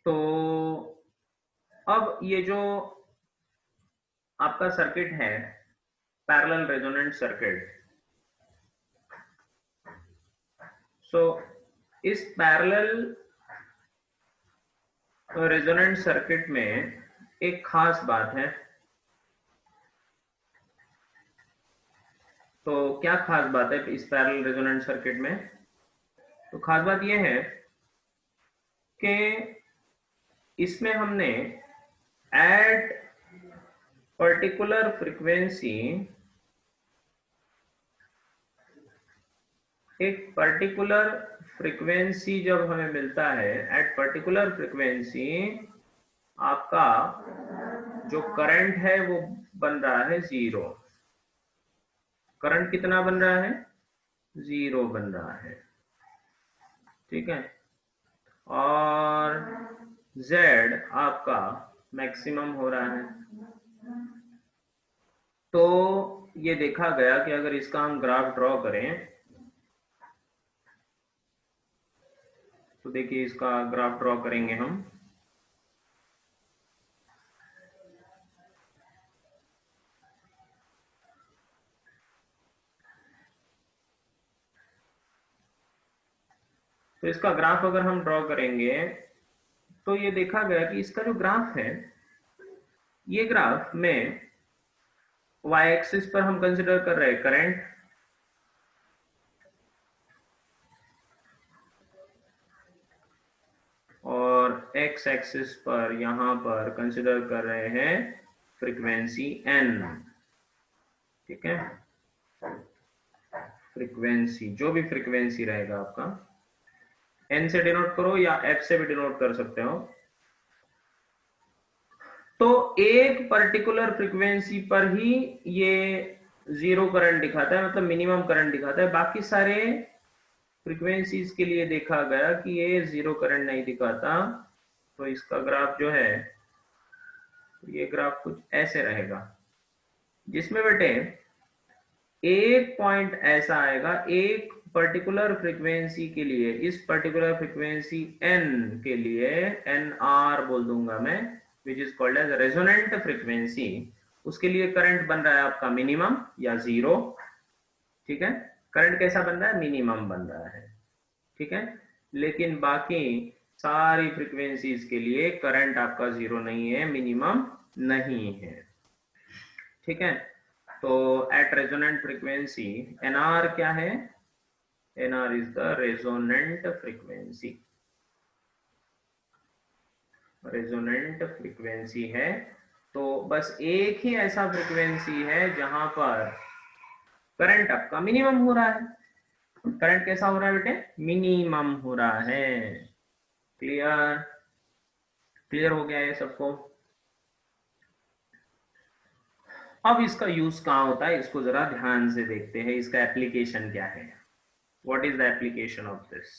तो अब ये जो आपका सर्किट है पैरेलल रेजोनेंट सर्किट, सो इस पैरेलल रेजोनेंट सर्किट में एक खास बात है। तो क्या खास बात है इस पैरेलल रेजोनेंट सर्किट में? तो खास बात यह है कि इसमें हमने एट पर्टिकुलर फ्रीक्वेंसी एक पर्टिकुलर फ्रीक्वेंसी जब हमें मिलता है, एट पर्टिकुलर फ्रीक्वेंसी आपका जो करंट है वो बन रहा है जीरो। करंट कितना बन रहा है? जीरो बन रहा है, ठीक है। और Z आपका मैक्सिमम हो रहा है। तो ये देखा गया कि अगर इसका हम ग्राफ ड्रॉ करें तो देखिए इसका ग्राफ ड्रॉ करेंगे हम। तो इसका ग्राफ अगर हम ड्रॉ करेंगे तो ये देखा गया कि इसका जो ग्राफ है, ये ग्राफ में y एक्सिस पर हम कंसिडर कर रहे हैं करंट, और x एक्सिस पर यहां पर कंसिडर कर रहे हैं फ्रीक्वेंसी n, ठीक है। फ्रीक्वेंसी जो भी फ्रीक्वेंसी रहेगा आपका, n से डिनोट करो या f से भी डिनोट कर सकते हो। तो एक पर्टिकुलर फ्रीक्वेंसी पर ही ये जीरो करंट दिखाता है, मतलब मिनिमम करंट दिखाता है। बाकी सारे फ्रीक्वेंसीज के लिए देखा गया कि ये जीरो करंट नहीं दिखाता। तो इसका ग्राफ जो है, ये ग्राफ कुछ ऐसे रहेगा, जिसमें बेटे एक पॉइंट ऐसा आएगा एक पर्टिकुलर फ्रीक्वेंसी के लिए, इस पर्टिकुलर फ्रीक्वेंसी n के लिए, एन आर बोल दूंगा मैं, which is called as resonant frequency. उसके लिए करंट बन रहा है आपका मिनिमम या जीरो, ठीक है। करंट कैसा बन रहा है? मिनिमम बन रहा है, ठीक है। लेकिन बाकी सारी फ्रीक्वेंसीज के लिए करंट आपका जीरो नहीं है, मिनिमम नहीं है, ठीक है। तो एट रेजोनेंट फ्रीक्वेंसी एनआर क्या है? NR is the resonant frequency, resonant frequency है। तो बस एक ही ऐसा फ्रीक्वेंसी है जहां पर करंट आपका मिनिमम हो रहा है। करंट कैसा हो रहा है बेटे? मिनिमम हो रहा है। क्लियर? क्लियर हो गया ये सबको? अब इसका यूज कहां होता है, इसको जरा ध्यान से देखते हैं, इसका एप्लीकेशन क्या है। What is the application of this?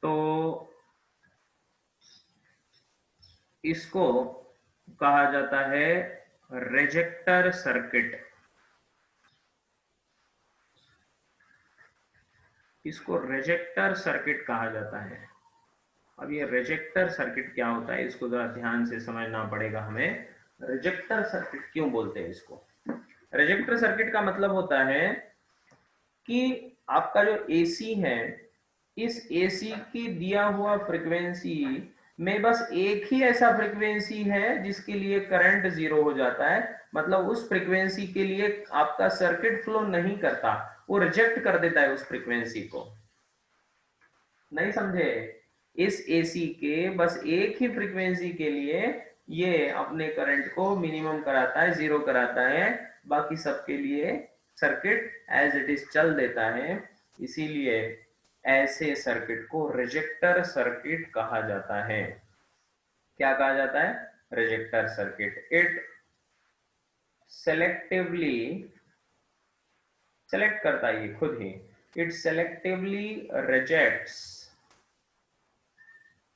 तो इसको कहा जाता है रिजेक्टर सर्किट। इसको रिजेक्टर सर्किट कहा जाता है। अब ये रिजेक्टर सर्किट क्या होता है, इसको जरा ध्यान से समझना पड़ेगा हमें। रिजेक्टर सर्किट क्यों बोलते हैं इसको? रिजेक्टर सर्किट का मतलब होता है कि आपका जो एसी है, इस एसी की दिया हुआ फ्रीक्वेंसी में बस एक ही ऐसा फ्रीक्वेंसी है जिसके लिए करंट जीरो हो जाता है। मतलब उस फ्रीक्वेंसी के लिए आपका सर्किट फ्लो नहीं करता, वो रिजेक्ट कर देता है उस फ्रीक्वेंसी को। नहीं समझे? इस एसी के बस एक ही फ्रीक्वेंसी के लिए ये अपने करंट को मिनिमम कराता है, जीरो कराता है। बाकी सबके लिए सर्किट एज इट इज चल देता है। इसीलिए ऐसे सर्किट को रिजेक्टर सर्किट कहा जाता है। क्या कहा जाता है? Rejector circuit. It selectively, select करता है ये खुद ही, it selectively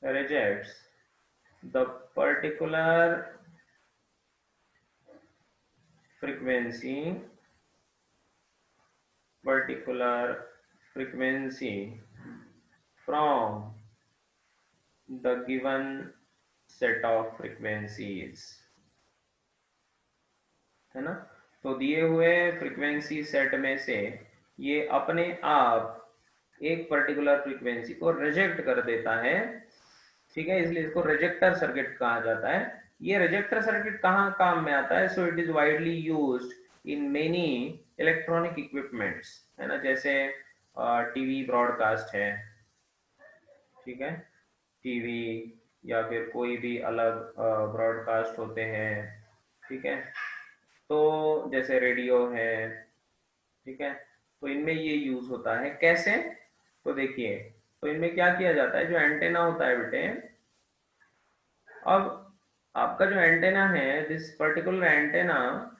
rejects the frequency particular frequency from the given set of frequencies, है ना। तो दिए हुए फ्रीक्वेंसी सेट में से ये अपने आप एक पर्टिकुलर फ्रीक्वेंसी को रिजेक्ट कर देता है, ठीक है, इसलिए इसको रिजेक्टर सर्किट कहा जाता है। ये रिजेक्टर सर्किट कहाँ काम में आता है? So it is widely used in many electronic equipments, है ना, जैसे टीवी ब्रॉडकास्ट है, ठीक है, टीवी या फिर कोई भी अलग ब्रॉडकास्ट होते हैं, ठीक है, तो जैसे रेडियो है, ठीक है, तो इनमें ये यूज होता है। कैसे? तो देखिए, तो इनमें क्या किया जाता है, जो एंटेना होता है बेटे, अब आपका जो एंटेना है, this particular antenna,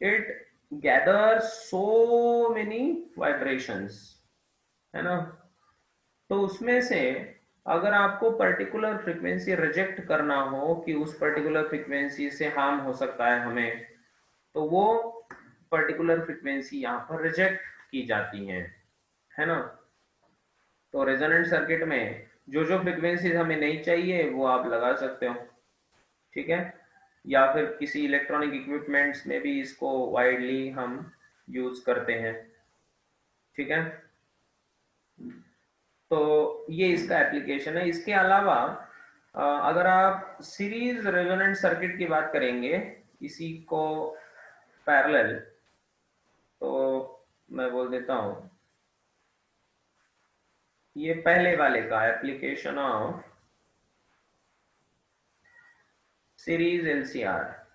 it gather so many vibrations, है ना। तो उसमें से अगर आपको पर्टिकुलर फ्रीक्वेंसी रिजेक्ट करना हो कि उस पर्टिकुलर फ्रीक्वेंसी से हार्म हो सकता है हमें, तो वो पर्टिकुलर फ्रीक्वेंसी यहाँ पर रिजेक्ट की जाती है ना। तो रेजोनेंट सर्किट में जो जो फ्रीक्वेंसीज हमें नहीं चाहिए वो आप लगा सकते हो, ठीक है, या फिर किसी इलेक्ट्रॉनिक इक्विपमेंट्स में भी इसको वाइडली हम यूज करते हैं, ठीक है। तो ये इसका एप्लीकेशन है। इसके अलावा अगर आप सीरीज रेजोनेंट सर्किट की बात करेंगे, इसी को पैरेलल, तो मैं बोल देता हूं, ये पहले वाले का एप्लीकेशन ऑफ सीरीज एलसीआर,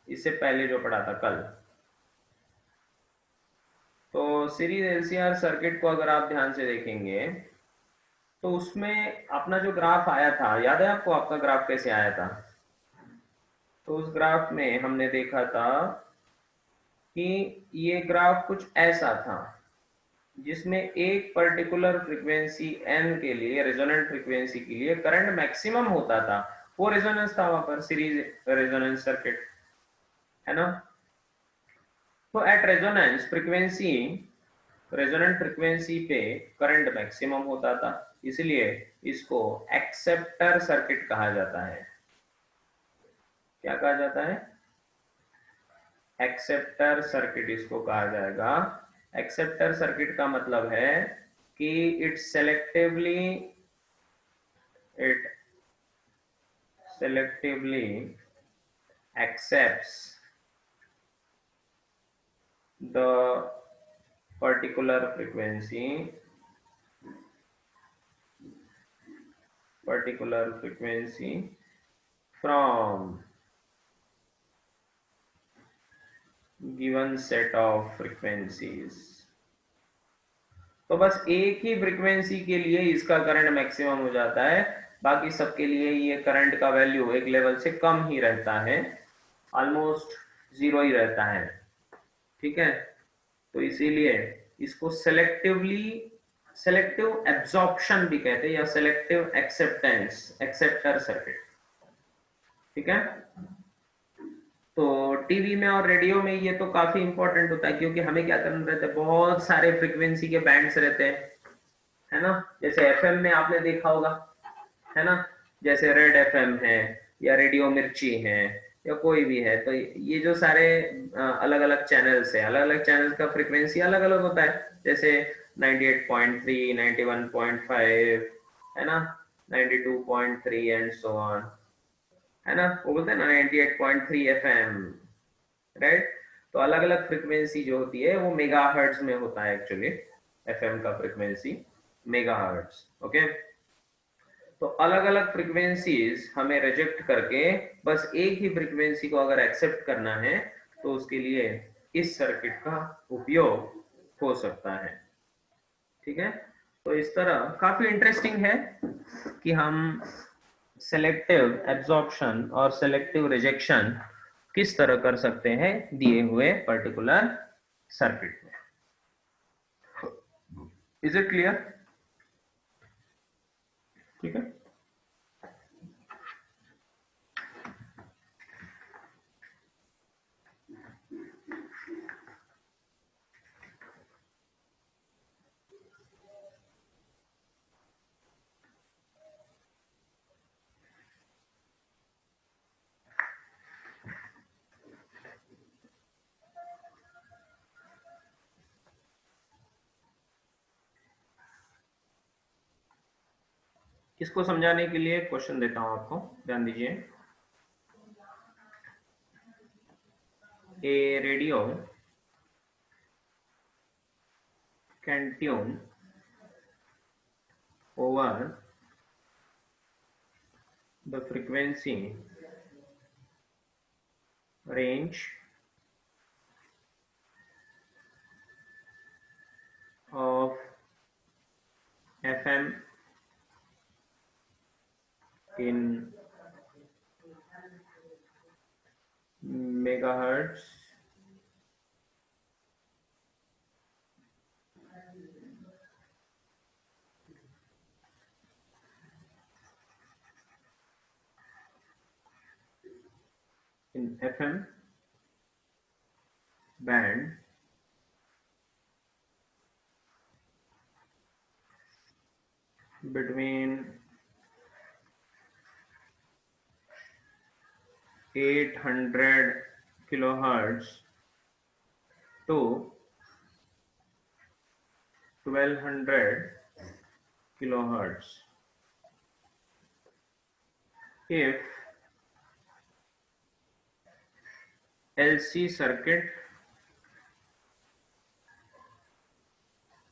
इससे पहले जो पढ़ा था कल। तो सीरीज एलसीआर सर्किट को अगर आप ध्यान से देखेंगे तो उसमें अपना जो ग्राफ आया था, याद है आपको आपका ग्राफ कैसे आया था? तो उस ग्राफ में हमने देखा था कि ये ग्राफ कुछ ऐसा था जिसमें एक पर्टिकुलर फ्रीक्वेंसी एन के लिए, रेजोनेंट फ्रीक्वेंसी के लिए करंट मैक्सिमम होता था, वो रेजोनेंस था वहां पर, सीरीज रेजोनेंस सर्किट, है ना। तो at resonance frequency, resonant frequency पे करंट मैक्सिमम होता था, इसलिए इसको एक्सेप्टर सर्किट कहा जाता है। क्या कहा जाता है? एक्सेप्टर सर्किट इसको कहा जाएगा। एक्सेप्टर सर्किट का मतलब है कि it selectively accepts the particular frequency from given set of frequencies। तो बस एक ही फ्रीक्वेंसी के लिए इसका करंट मैक्सिमम हो जाता है, बाकी सबके लिए ये करंट का वैल्यू एक लेवल से कम ही रहता है, ऑलमोस्ट जीरो ही रहता है, ठीक है। तो इसीलिए इसको सेलेक्टिव एब्जॉर्प्शन भी कहते हैं, या सेलेक्टिव एक्सेप्टर सर्किट, ठीक है। तो टीवी में और रेडियो में ये तो काफी इंपॉर्टेंट होता है, क्योंकि हमें क्या करना रहता है, बहुत सारे फ्रीक्वेंसी के बैंड्स रहते हैं, है ना। जैसे एफएम में आपने देखा होगा, है ना, जैसे रेड एफएम है या रेडियो मिर्ची है या कोई भी है, तो ये जो सारे अलग अलग चैनल्स है, अलग अलग चैनल्स का फ्रीक्वेंसी अलग अलग होता है, जैसे 98.3, 91.5, है ना, 92.3 एंड सो ऑन, है ना, वो बोलते हैं ना 98.3 एफएम, राइट। तो अलग अलग फ्रीक्वेंसी जो होती है वो मेगाहर्ट्ज में होता है एक्चुअली, एफएम का फ्रीक्वेंसी मेगाहर्ट्ज, ओके। तो अलग अलग फ्रीक्वेंसीज हमें रिजेक्ट करके बस एक ही फ्रीक्वेंसी को अगर एक्सेप्ट करना है, तो उसके लिए इस सर्किट का उपयोग हो सकता है, ठीक है। तो इस तरह काफी इंटरेस्टिंग है कि हम सेलेक्टिव एब्जॉर्प्शन और सेलेक्टिव रिजेक्शन किस तरह कर सकते हैं दिए हुए पर्टिकुलर सर्किट में। Is it clear? ठीक है। इसको समझाने के लिए क्वेश्चन देता हूं आपको, ध्यान दीजिए। A radio can tune over the frequency range of FM in megahertz in FM band between 800 kilohertz to 1200 kilohertz if LC circuit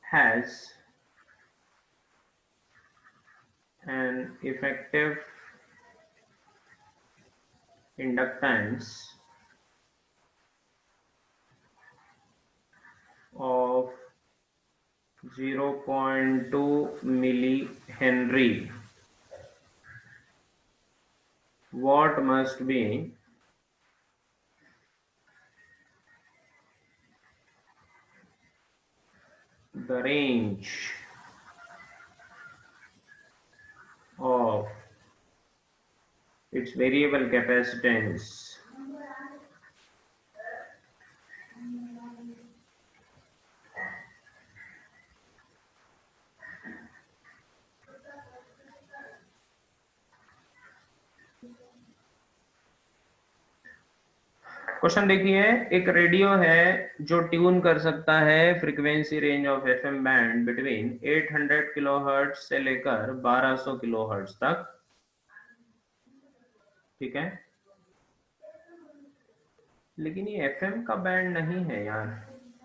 has an effective inductance of 0.2 millihenry. What must be the range of its variable capacitance question देखिए, एक radio है जो tune कर सकता है frequency range of FM band between 800 kilohertz से लेकर 1200 kilohertz तक, ठीक है। लेकिन ये एफएम का बैंड नहीं है यार,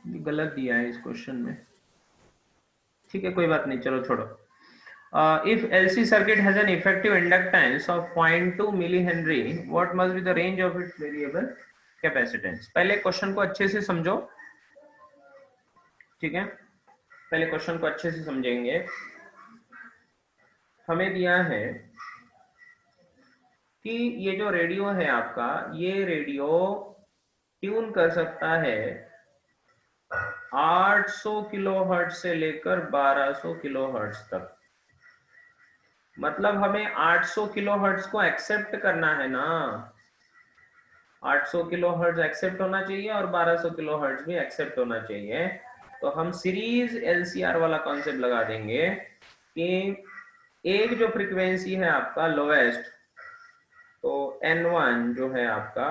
ये गलत दिया है इस क्वेश्चन में। ठीक है, कोई बात नहीं, चलो छोड़ो। If LC circuit has an effective inductance of 0.2 millihenry, what must be the range of its variable capacitance? पहले क्वेश्चन को अच्छे से समझो, ठीक है, पहले क्वेश्चन को अच्छे से समझेंगे। हमें दिया है कि ये जो रेडियो है आपका, ये रेडियो ट्यून कर सकता है 800 किलोहर्ट्ज से लेकर 1200 किलोहर्ट्ज तक। मतलब हमें 800 किलोहर्ट्ज को एक्सेप्ट करना है ना, 800 किलोहर्ट्ज एक्सेप्ट होना चाहिए और 1200 किलोहर्ट्ज भी एक्सेप्ट होना चाहिए। तो हम सीरीज एलसीआर वाला कॉन्सेप्ट लगा देंगे कि एक जो फ्रीक्वेंसी है आपका लोएस्ट, तो N1 जो है आपका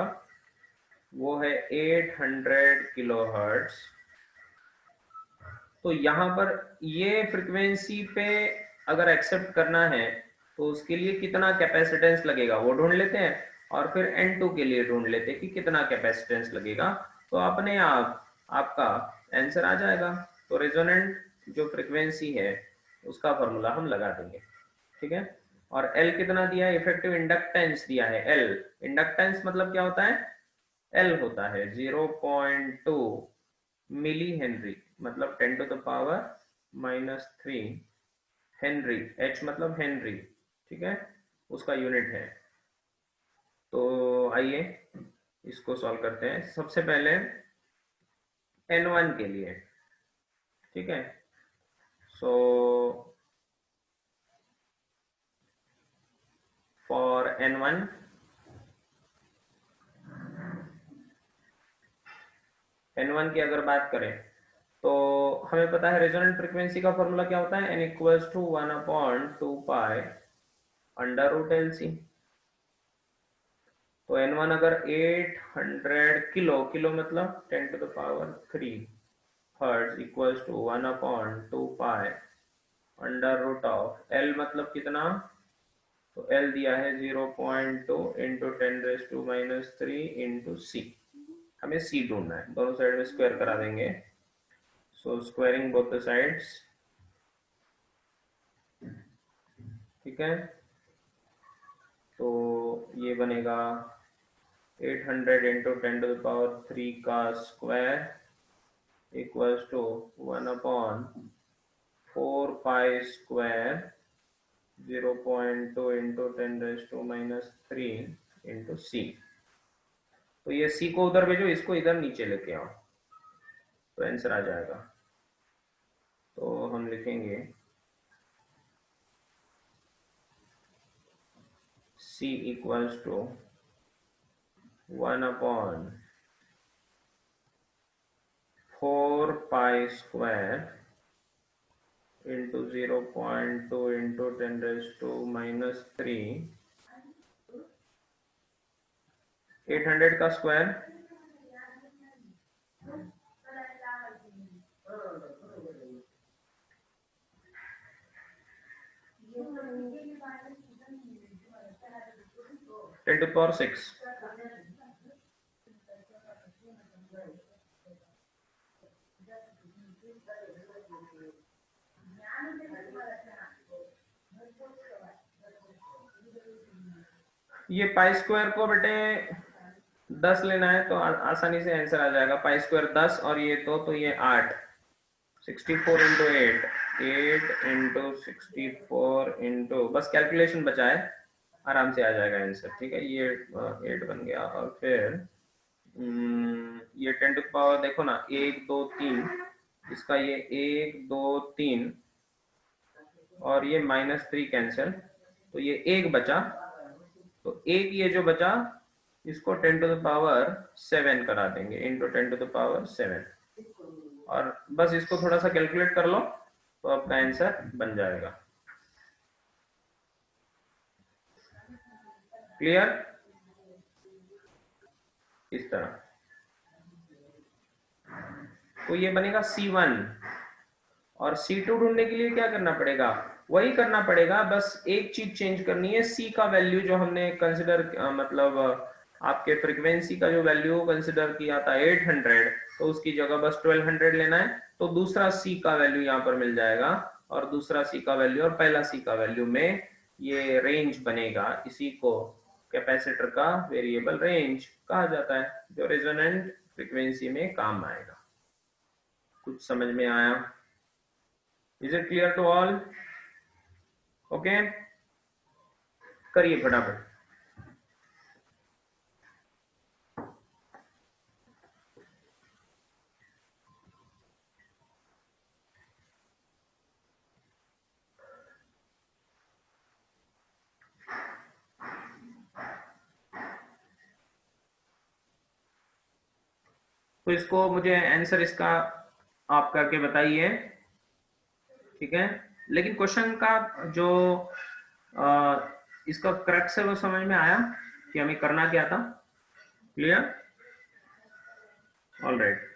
वो है 800 किलोहर्ट्ज। तो यहाँ पर ये फ्रीक्वेंसी पे अगर एक्सेप्ट करना है तो उसके लिए कितना कैपेसिटेंस लगेगा वो ढूंढ लेते हैं, और फिर N2 के लिए ढूंढ लेते हैं कि कितना कैपेसिटेंस लगेगा। तो अपने आप आपका आंसर आ जाएगा। तो रेजोनेंट जो फ्रीक्वेंसी है उसका फॉर्मूला हम लगा देंगे, ठीक है। और L कितना दिया है, इफेक्टिव इंडक्टेंस दिया है L। इंडक्टेंस मतलब क्या होता है, L होता है 0.2 मिली हेनरी, मतलब 10⁻³ हेनरी, H मतलब हेनरी, ठीक है, उसका यूनिट है। तो आइए इसको सॉल्व करते हैं। सबसे पहले N1 के लिए, ठीक है। सो फॉर N1 की अगर बात करें तो हमें पता है रेजोनेंट फ्रीक्वेंसी का फॉर्मूला क्या होता है, N = 1/2π √LC। तो N1 अगर 800 किलो मतलब 10⁻³ हर्ट्ज = 1/2π √L मतलब कितना तो L दिया है 0.2 इंटू 10⁻³ इंटू C। हमें C ढूंढना है, दोनों साइड में स्क्वायर करा देंगे। So squaring both the sides, ठीक है। तो ये बनेगा 800 इंटू 10⁻³ का square equals to 1/4 pi square 0.2 into 10⁻³ into C। तो ये C को उधर भेजो, इसको इधर नीचे लेके आओ, तो आंसर आ जाएगा। तो हम लिखेंगे C equals to 1/4 pi square into 0.2 into 10⁻³ 800 का square ten to the power 6। ये पाई स्क्वायर को बेटे 10 लेना है तो आसानी से आंसर आ जाएगा। पाई स्क्वायर 10 और ये तो ये 8, 64 इंटू 8 इंटू 64 इंटू, बस कैलकुलेशन बचा है, आराम से आ जाएगा आंसर, ठीक है। ये 8 बन गया और फिर ये 10 टू द पावर देखो ना, 1 2 3, इसका ये 1 2 3 और ये -3 कैंसिल, तो ये 1 बचा, तो 1 ये जो बचा इसको 10 टू द पावर 7 करा देंगे इंटू 10 टू द पावर 7, और बस इसको थोड़ा सा कैलकुलेट कर लो तो आपका आंसर बन जाएगा। क्लियर? इस तरह तो ये बनेगा C1, और C2 ढूंढने के लिए क्या करना पड़ेगा? वही करना पड़ेगा, बस एक चीज चेंज करनी है। C का वैल्यू जो हमने कंसिडर मतलब आपके फ्रीक्वेंसी का जो वैल्यू कंसिडर किया था 800, तो उसकी जगह बस 1200 लेना है, तो दूसरा C का वैल्यू यहाँ पर मिल जाएगा, और दूसरा C का वैल्यू और पहला C का वैल्यू में ये रेंज बनेगा। इसी को कैपेसिटर का वेरिएबल रेंज कहा जाता है, जो रेजोनेंट फ्रीक्वेंसी में काम आएगा। कुछ समझ में आया? Is it clear to all? Okay, करिए फटाफट। तो इसको मुझे आंसर इसका आप करके बताइए, ठीक है। लेकिन क्वेश्चन का जो इसका क्रक्स है वो समझ में आया कि हमें करना क्या था? क्लियर? All right.